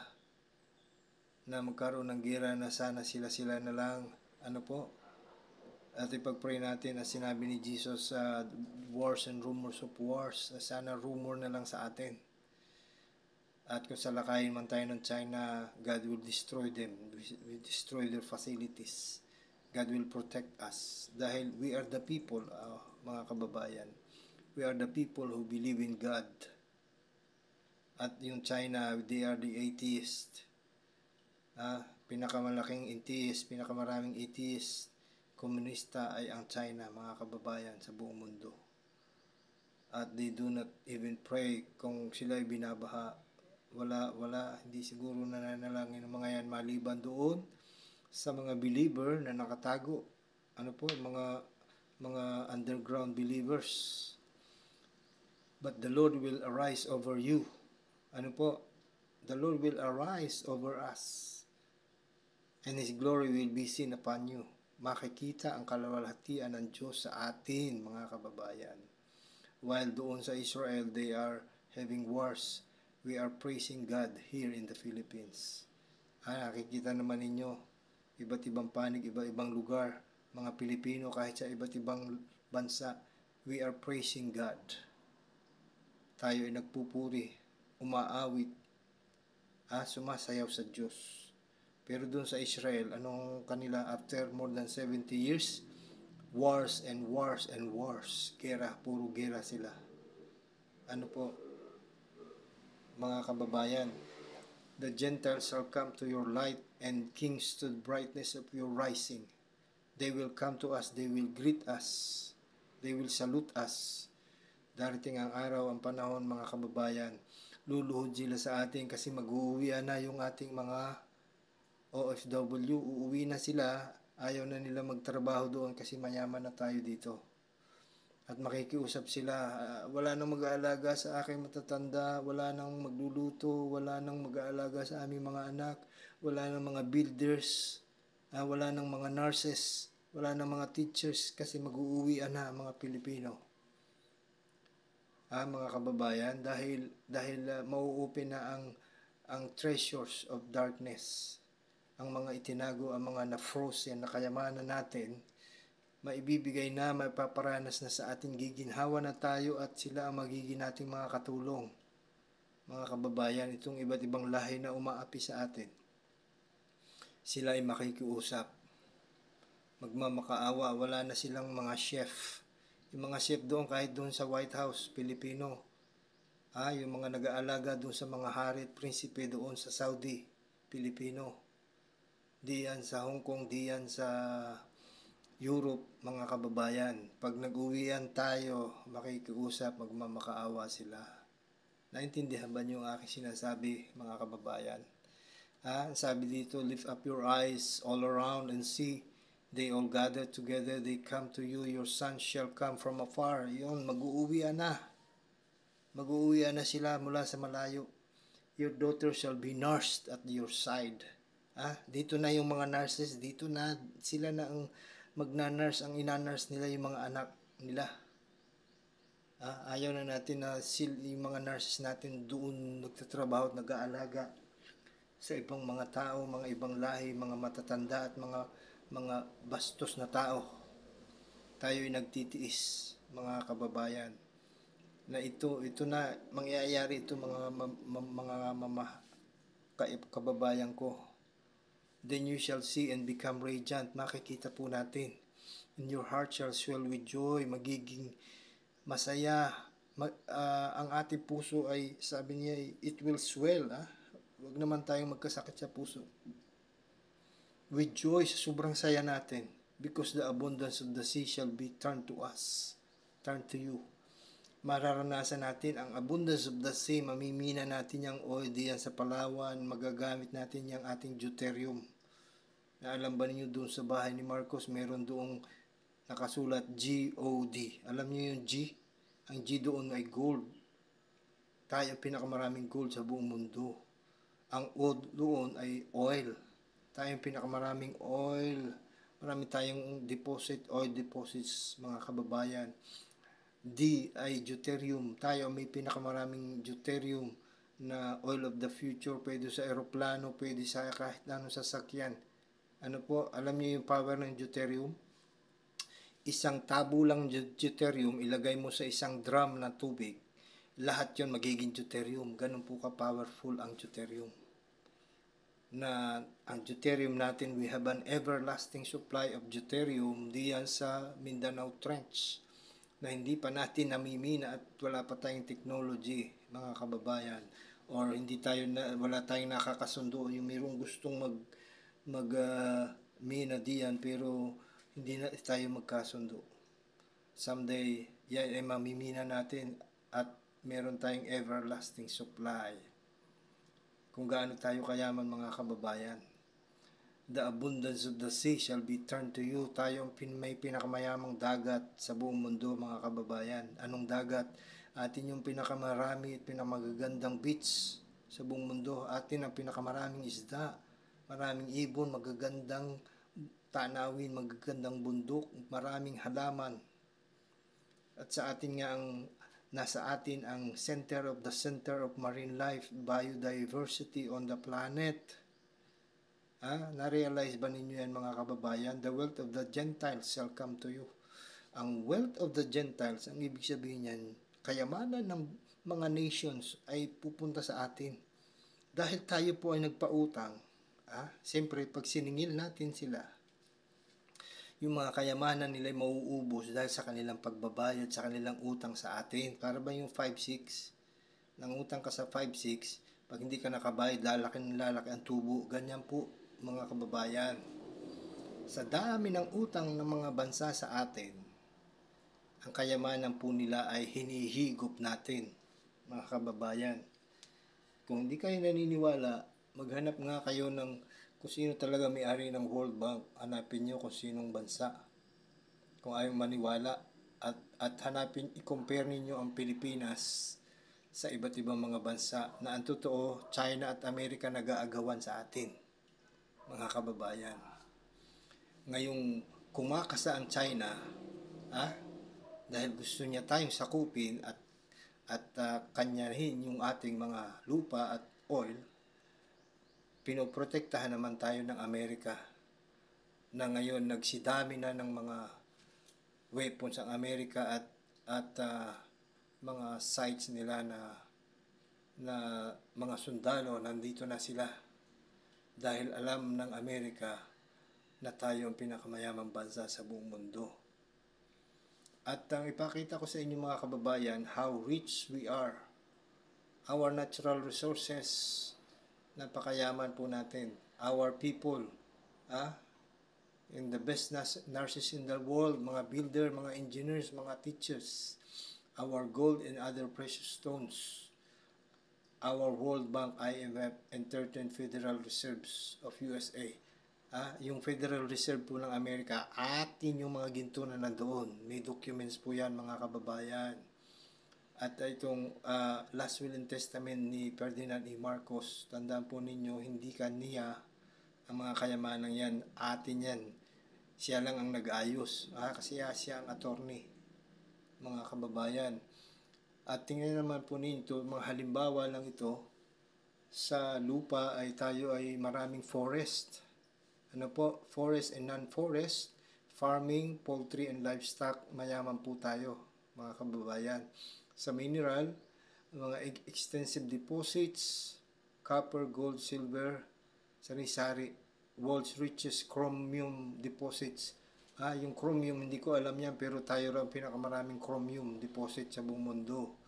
na magkaroon ng gera, na sana sila na lang, at ipag-pray natin na sinabi ni Jesus sa wars and rumors of wars, sana rumor na lang sa atin. At kung salakayin man tayo ng China, God will destroy them, will destroy their facilities. God will protect us dahil we are the people, mga kababayan. We are the people who believe in God. At yung China, they are the atheist. Pinakamalaking atheist, pinakamaraming atheist, komunista ay ang China, mga kababayan, sa buong mundo. At they do not even pray. Kung sila ay binabaha, wala, hindi siguro nananalangin ng mga yan maliban doon sa mga believer na nakatago. Mga underground believers. But the Lord will arise over you. The Lord will arise over us. And His glory will be seen upon you. Makikita ang kalawalhatian ng Diyos sa atin, mga kababayan. While doon sa Israel, they are having wars, we are praising God here in the Philippines. Nakikita naman ninyo, iba't ibang panig, iba-ibang lugar, mga Pilipino kahit sa iba't ibang bansa, we are praising God. Tayo ay nagpupuri, umaawit, sumasayaw sa Diyos. Pero doon sa Israel, anong kanila after more than 70 years? Wars and wars and wars. Gera, puro gera sila. Mga kababayan, the Gentiles shall come to your light, and kings to the brightness of your rising. They will come to us, they will greet us, they will salute us. Darating ang araw, ang panahon, mga kababayan, luluhod sila sa atin kasi mag-uuwi na yung ating mga OFW, uuwi na sila, ayaw na nila magtrabaho doon kasi mayaman na tayo dito. At makikiusap sila, wala nang mag-aalaga sa aking matatanda, wala nang magluluto, wala nang mag-aalaga sa aming mga anak, wala nang mga builders, wala nang mga nurses, wala nang mga teachers kasi mag-uuwi na mga Pilipino. Mga kababayan, dahil mauopen na ang treasures of darkness. Ang mga itinago, ang mga na-frozen na kayamanan natin, maibibigay na, mapaparanas na sa ating giginhawa na tayo at sila ang magiging nating mga katulong. Mga kababayan, itong iba't ibang lahi na umaapi sa atin, sila ay makikiusap, magmamakaawa, wala na silang mga chef. Yung mga chef doon, kahit doon sa White House, Pilipino. Yung mga nag-aalaga doon sa mga hari at prinsipe doon sa Saudi, Pilipino. Diyan sa Hong Kong, diyan sa Europe, mga kababayan. Pag nag-uwian tayo, makikiusap, magmamakaawa sila. Naintindihan ba niyo ang aking sinasabi, mga kababayan? Sabi dito, lift up your eyes all around and see. They all gather together, they come to you, your sons shall come from afar. Yun, mag-uuwian na. Mag-uuwian na sila mula sa malayo. Your daughter shall be nursed at your side. Dito na yung mga nurses, dito na sila na ang magna-nurse, ang ina-nurse nila yung mga anak nila. Ayaw na natin na yung mga nurses natin doon nagtatrabaho at nag-aalaga sa ibang mga tao, mga ibang lahi, mga matatanda at mga bastos na tao. Tayo ay nagtitiis, mga kababayan. na ito na mangyayari ito kababayan ko. Then you shall see and become radiant. Makikita po natin. And your heart shall swell with joy. Magiging masaya. Ang ating puso ay, sabi niya, it will swell. Huwag naman tayong magkasakit sa puso. With joy, sa sobrang saya natin. Because the abundance of the sea shall be turned to us. Turned to you. Mararanasan natin ang abundance of the sea, mamimina natin yung oil diyan sa Palawan, magagamit natin yung ating deuterium. Na alam ba niyo doon sa bahay ni Marcos, meron doong nakasulat G-O-D. Alam niyo yung G? Ang G doon ay gold. Tayo ang pinakamaraming gold sa buong mundo. Ang O doon ay oil. Tayo ang pinakamaraming oil. Marami tayong oil deposits, mga kababayan. D ay deuterium. Tayo may pinakamaraming deuterium na oil of the future. Pwede sa aeroplano, pwede sa kahit anong sasakyan. Ano po, alam niyo yung power ng deuterium? Isang tabo lang deuterium, ilagay mo sa isang drum na tubig. Lahat yon magiging deuterium. Ganun po ka-powerful ang deuterium. Na ang deuterium natin, we have an everlasting supply of deuterium diyan sa Mindanao Trench na hindi pa natin namimina at wala pa tayong technology, mga kababayan, or wala tayong nakakasundo. Yung mayroong gustong mina diyan pero hindi na tayo magkasundo. Someday yan ay mamimina natin at meron tayong everlasting supply. Kung gaano tayo kayaman, mga kababayan. The abundance of the sea shall be turned to you. Tayo may pinakamayamang dagat sa buong mundo, mga kababayan. Anong dagat? Atin yung pinakamarami at pinakamagagandang beach sa buong mundo. Atin ang pinakamaraming isda, maraming ibon, magagandang tanawin, magagandang bundok, maraming halaman. At sa atin nga nasa atin ang center of marine life, biodiversity on the planet. Na-realize ba ninyo yan, mga kababayan? The wealth of the Gentiles shall come to you. Ang wealth of the Gentiles, ang ibig sabihin yan, kayamanan ng mga nations ay pupunta sa atin. Dahil tayo po ay nagpautang, siyempre pag siningil natin sila, yung mga kayamanan nila ay mauubos dahil sa kanilang pagbabayad, sa kanilang utang sa atin. Para ba yung 5-6? Nangutang ka sa 5-6, pag hindi ka nakabayad, lalaki ang tubo. Ganyan po, mga kababayan. Sa dami ng utang ng mga bansa sa atin, ang kayamanan po nila ay hinihigop natin, mga kababayan. Kung hindi kayo naniniwala, maghanap nga kayo ng kung sino talaga may-ari ng World Bank. Hanapin nyo kung sinong bansa. Kung ayaw maniwala, at hanapin, i-compare ninyo ang Pilipinas sa iba't ibang mga bansa na ang totoo, China at Amerika nag-aagawan sa atin, mga kababayan. Ngayong kumakasa ang China, dahil gusto niya tayong sakupin at kanyahin yung ating mga lupa at oil, pinoprotektahan naman tayo ng Amerika na ngayon nagsidami na ng mga weapons ang Amerika at mga sites nila na mga sundalo nandito na sila dahil alam ng Amerika na tayo ang pinakamayamang bansa sa buong mundo. At ipakita ko sa inyo, mga kababayan, how rich we are. Our natural resources, napakayaman po natin. Our people, in the best nurses in the world, mga builder, mga engineers, mga teachers. Our gold and other precious stones. Our World Bank, IMF, and 13 Federal Reserves of USA. Yung Federal Reserve po ng Amerika, atin yung mga ginto na nandoon. May documents po yan, mga kababayan. At itong Last Will and Testament ni Ferdinand E. Marcos, tandaan po ninyo, hindi kaniya ang mga kayamanan yan, atin yan. Siya lang ang nag-ayos, kasi siya ang attorney, mga kababayan. At tingnan naman po ninyo, mga halimbawa lang ito, sa lupa ay tayo ay maraming forest. Ano po? Forest and non-forest, farming, poultry and livestock, mayaman po tayo, mga kababayan. sa mineral, mga extensive deposits, copper, gold, silver, sari-sari, world's richest chromium deposits. Yung chromium, hindi ko alam yan, pero tayo raw pinakamaraming chromium deposit sa buong mundo.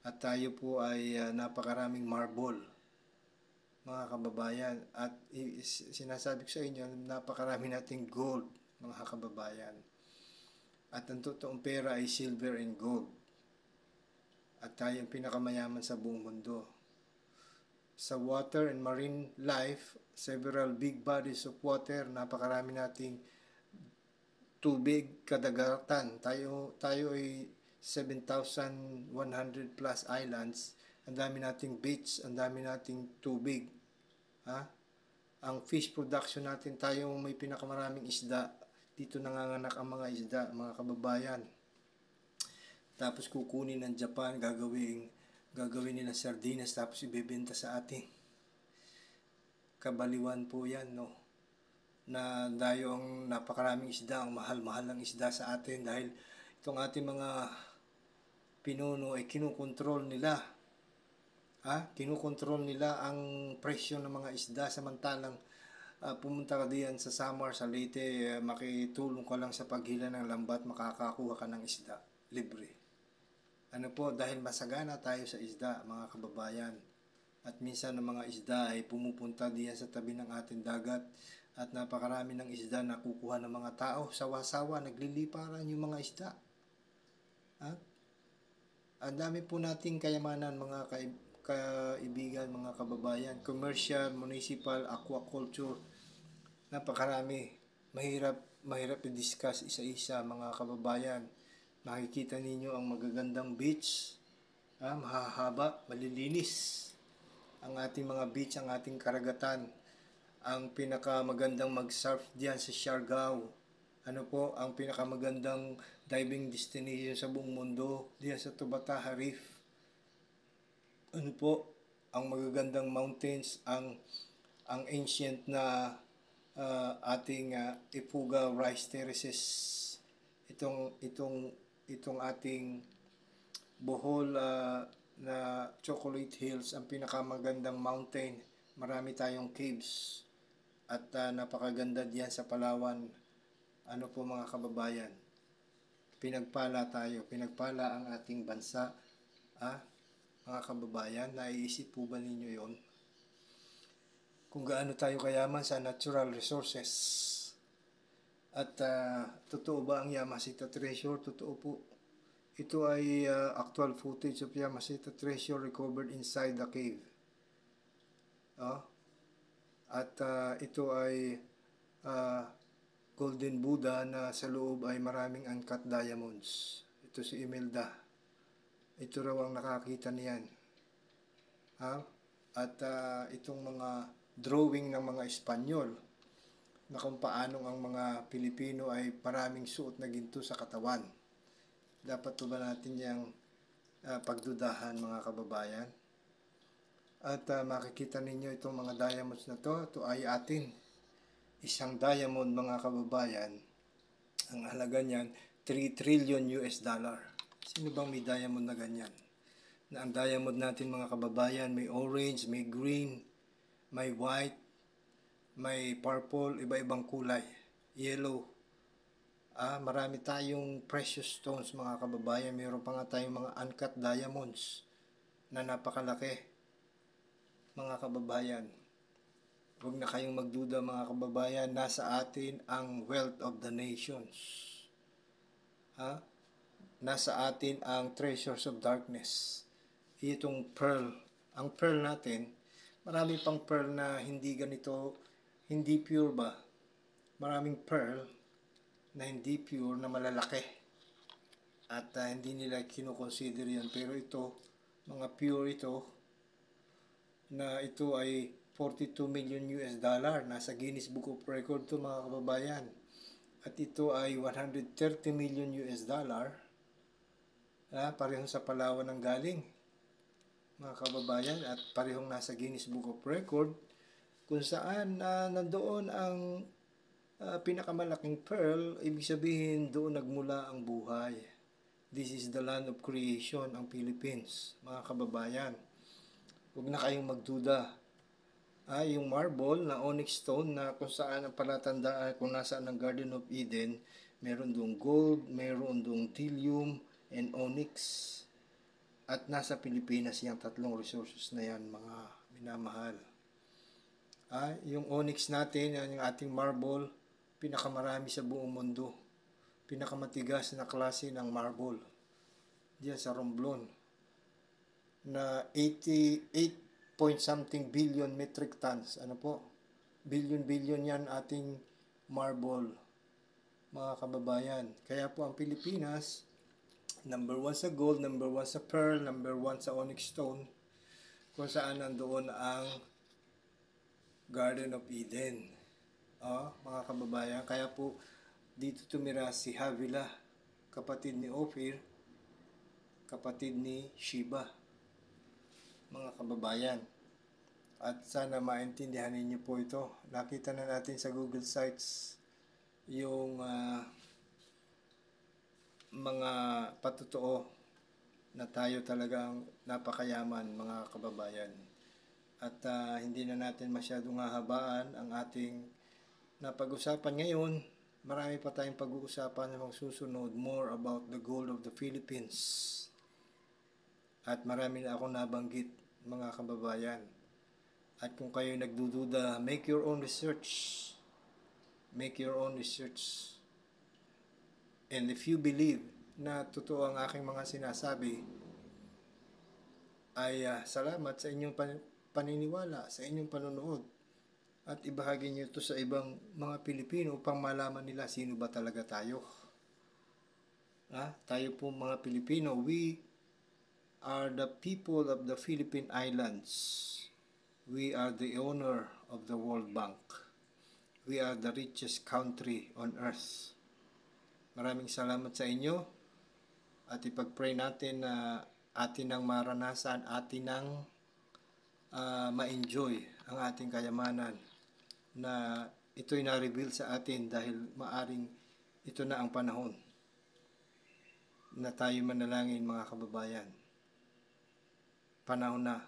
At tayo po ay napakaraming marble, mga kababayan. At sinasabi ko sa inyo, napakarami nating gold, mga kababayan. At ang totoong pera ay silver and gold. At tayo ang pinakamayaman sa buong mundo. Sa water and marine life, several big bodies of water, napakarami nating tubig, kadagatan. Tayo ay 7,100 plus islands. Ang dami nating beach, ang dami nating tubig. Ang fish production natin, tayo may pinakamaraming isda. Dito nanganganak ang mga isda, mga kababayan. Tapos kukunin ng Japan, gagawin nila sardinas, tapos ibebenta sa atin. Kabaliwan po yan, no? Na tayo ang napakaraming isda, ang mahal-mahal ng isda sa atin dahil itong ating mga pinuno ay kinukontrol nila. Kinukontrol nila ang presyo ng mga isda, samantalang pumunta ka diyan sa Samar, sa Leyte, makitulong ka lang sa paghila ng lambat, makakakuha ka ng isda, libre. Dahil masagana tayo sa isda, mga kababayan. At minsan ng mga isda ay pumupunta diyan sa tabi ng ating dagat at napakarami ng isda na kukuha ng mga tao. Sawa-sawa, nagliliparan yung mga isda. Ang dami po nating kayamanan, mga kaibigan, mga kababayan. Commercial, municipal, aquaculture. Napakarami. Mahirap i-discuss isa-isa, mga kababayan. Makikita ninyo ang magagandang beach, mahahaba, malilinis ang ating mga beach, ang ating karagatan. Ang pinakamagandang mag-surf diyan sa Siargao. Ang pinakamagandang diving destination sa buong mundo diyan sa Tubataha Reef. Ang magagandang mountains, ang ancient na ating Ipuga Rice Terraces. Itong ating Bohol na Chocolate Hills, ang pinakamagandang mountain. Marami tayong caves at napakaganda diyan sa Palawan. Mga kababayan, pinagpala tayo, pinagpala ang ating bansa. Mga kababayan, naiisip po ba ninyo yon? Kung gaano tayo kayaman sa natural resources. At totoo ba ang Yamashita Treasure? Totoo po. Ito ay actual footage of Yamashita Treasure recovered inside the cave. At ito ay Golden Buddha na sa loob ay maraming uncut diamonds. Ito si Imelda. Ito raw ang nakakita niyan. At itong mga drawing ng mga Espanyol na kung paanong ang mga Pilipino ay maraming suot na ginto sa katawan. Dapat ba natin yung pagdudahan, mga kababayan? At makikita ninyo itong mga diamonds na to. Ito ay atin. Isang diamond, mga kababayan, ang halaga niyan, 3 trillion US dollar. Sino bang may diamond na ganyan? Na ang diamond natin, mga kababayan, may orange, may green, may white, may purple, iba-ibang kulay, yellow. Marami tayong precious stones, mga kababayan. Mayroon pa nga tayong mga uncut diamonds na napakalaki, mga kababayan. Huwag na kayong magduda, mga kababayan, nasa atin ang wealth of the nations. Nasa atin ang treasures of darkness. Itong pearl. Ang pearl natin, marami pang pearl na hindi ganito, hindi pure ba? Maraming pearl na hindi pure, na malalaki. At hindi nila kinukonsider yan. Pero ito, mga pure ito, na ito ay 42 million US dollar. Nasa Guinness Book of Record to, mga kababayan. At ito ay 130 million US dollar. Parehong sa Palawan ang galing, mga kababayan, at parehong nasa Guinness Book of Record, kung saan nandoon ang pinakamalaking pearl. Ibig sabihin, doon nagmula ang buhay. This is the land of creation, ang Philippines, mga kababayan. Huwag na kayong magduda. Yung marble na onyx stone na kung saan ang palatandaan kung nasaan ang Garden of Eden, meron doong gold, meron doong trillium and onyx. At nasa Pilipinas yung tatlong resources na yan, mga minamahal. Yung onyx natin, yung ating marble, pinakamarami sa buong mundo. Pinakamatigas na klase ng marble. Diyan sa Romblon. Na 88 point something billion metric tons. Ano po? Billion yan ating marble. Mga kababayan. Kaya po ang Pilipinas, number 1 sa gold, number 1 sa pearl, number 1 sa onyx stone, kung saan nandoon ang Garden of Eden. Mga kababayan, kaya po dito tumira si Havilah, kapatid ni Ophir, kapatid ni Sheba, mga kababayan. At sana maintindihan ninyo po ito. Nakita na natin sa Google Sites yung mga patotoo na tayo talagang napakayaman, mga kababayan. At hindi na natin masyadong hahabaan ang ating napag-usapan ngayon. Marami pa tayong pag-uusapan na magsusunod, more about the gold of the Philippines. At marami na akong nabanggit, mga kababayan. At kung kayo nagdududa, make your own research. Make your own research. And if you believe na totoo ang aking mga sinasabi, ay salamat sa inyong paniniwala, sa inyong panonood. At ibahagi niyo ito sa ibang mga Pilipino upang malaman nila sino ba talaga tayo. Tayo po mga Pilipino, we are the people of the Philippine Islands. We are the owner of the World Bank. We are the richest country on earth. Maraming salamat sa inyo at ipag-pray natin na atin ang maranasan, atin ang ma-enjoy ang ating kayamanan na ito'y na-reveal sa atin dahil maaring ito na ang panahon na tayo manalangin, mga kababayan. Panahon na.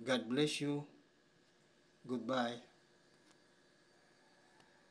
God bless you. Goodbye.